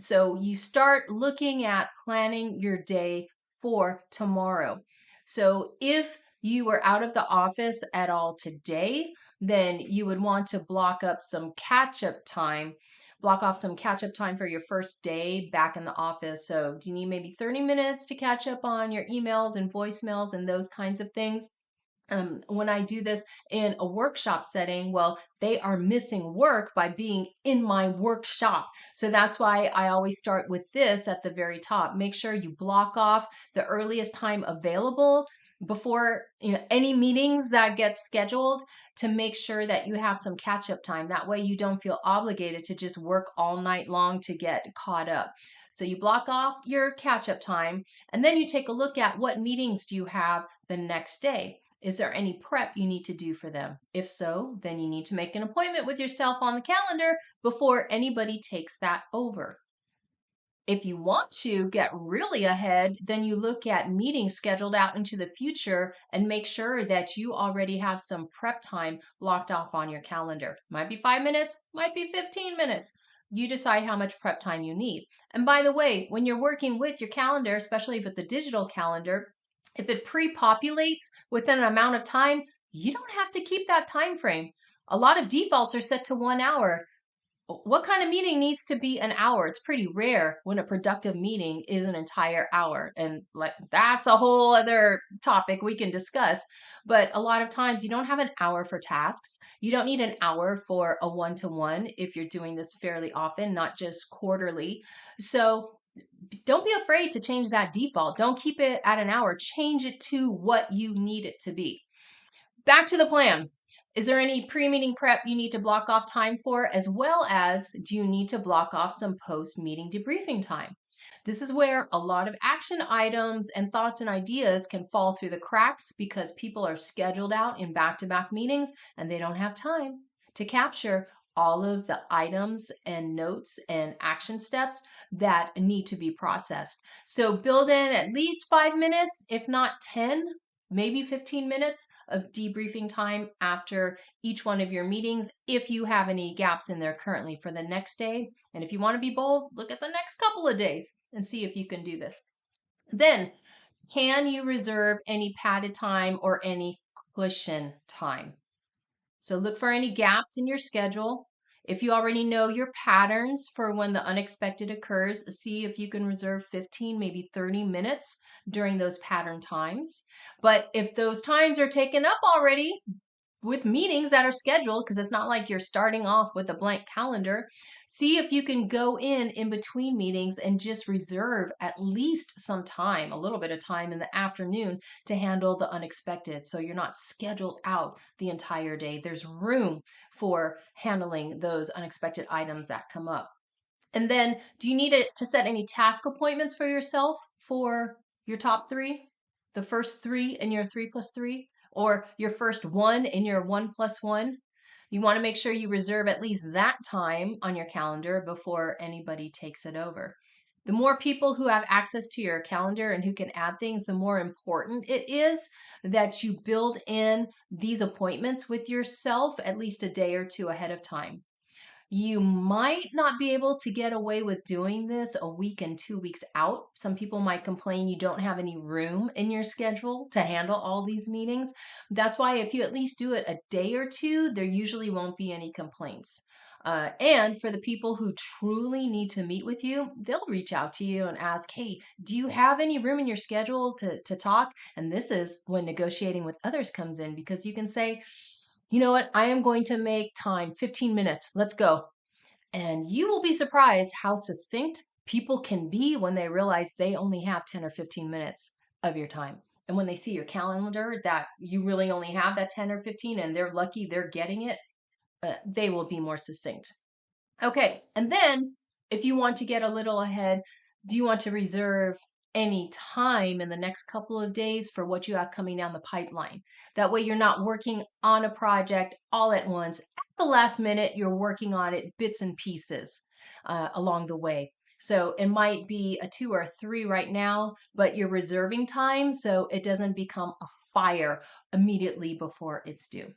So you start looking at planning your day for tomorrow. So if you were out of the office at all today, then you would want to block up some catch up time. Block off some catch up time for your first day back in the office. So, do you need maybe 30 minutes to catch up on your emails and voicemails and those kinds of things? When I do this in a workshop setting, well, they are missing work by being in my workshop. So that's why I always start with this at the very top. Make sure you block off the earliest time available before any meetings that get scheduled, to make sure that you have some catch up time. That way you don't feel obligated to just work all night long to get caught up. So you block off your catch up time, and then you take a look at what meetings do you have the next day. Is there any prep you need to do for them? If so, then you need to make an appointment with yourself on the calendar before anybody takes that over. If you want to get really ahead, then you look at meetings scheduled out into the future and make sure that you already have some prep time blocked off on your calendar. Might be 5 minutes, might be 15 minutes. You decide how much prep time you need. And by the way, when you're working with your calendar, especially if it's a digital calendar, if it pre-populates within an amount of time, you don't have to keep that time frame. A lot of defaults are set to 1 hour. What kind of meeting needs to be an hour? It's pretty rare when a productive meeting is an entire hour. And like that's a whole other topic we can discuss. But a lot of times you don't have an hour for tasks. You don't need an hour for a one-to-one if you're doing this fairly often, not just quarterly. So don't be afraid to change that default. Don't keep it at an hour. Change it to what you need it to be. Back to the plan. Is there any pre-meeting prep you need to block off time for, as well as do you need to block off some post-meeting debriefing time? This is where a lot of action items and thoughts and ideas can fall through the cracks because people are scheduled out in back-to-back meetings and they don't have time to capture all of the items and notes and action steps that need to be processed. So build in at least 5 minutes, if not 10, maybe 15 minutes of debriefing time after each one of your meetings, if you have any gaps in there currently for the next day. And if you want to be bold, look at the next couple of days and see if you can do this. Then, can you reserve any padded time or any cushion time? So look for any gaps in your schedule. If you already know your patterns for when the unexpected occurs, see if you can reserve 15, maybe 30 minutes during those pattern times. But if those times are taken up already with meetings that are scheduled, because it's not like you're starting off with a blank calendar, see if you can go in between meetings and just reserve at least some time, a little bit of time in the afternoon to handle the unexpected. So you're not scheduled out the entire day. There's room for handling those unexpected items that come up. And then, do you need to set any task appointments for yourself for your top three? The first three in your 3+3? Or your first one in your 1+1? You want to make sure you reserve at least that time on your calendar before anybody takes it over. The more people who have access to your calendar and who can add things, the more important it is that you build in these appointments with yourself at least a day or two ahead of time. You might not be able to get away with doing this a week and 2 weeks out. Some people might complain you don't have any room in your schedule to handle all these meetings. That's why if you at least do it a day or two, there usually won't be any complaints. And for the people who truly need to meet with you, they'll reach out to you and ask, hey, do you have any room in your schedule to talk? And this is when negotiating with others comes in, because you can say, you know what, I am going to make time 15 minutes. Let's go. And you will be surprised how succinct people can be when they realize they only have 10 or 15 minutes of your time. And when they see your calendar that you really only have that 10 or 15 and they're lucky they're getting it, they will be more succinct. Okay, and then if you want to get a little ahead, do you want to reserve any time in the next couple of days for what you have coming down the pipeline? That way you're not working on a project all at once. At the last minute, you're working on it bits and pieces along the way. So it might be a 2 or 3 right now, but you're reserving time so it doesn't become a fire immediately before it's due.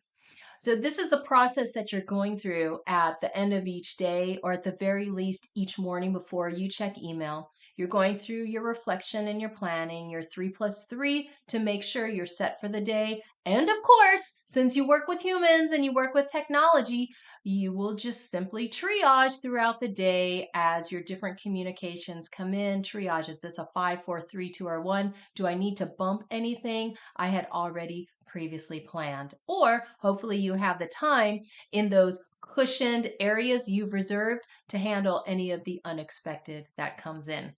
So this is the process that you're going through at the end of each day, or at the very least each morning before you check email. You're going through your reflection and your planning, your 3+3, to make sure you're set for the day. And of course, since you work with humans and you work with technology, you will just simply triage throughout the day as your different communications come in. Triage, is this a 5, 4, 3, 2, or 1? Do I need to bump anything I had already previously planned? Or hopefully you have the time in those cushioned areas you've reserved to handle any of the unexpected that comes in.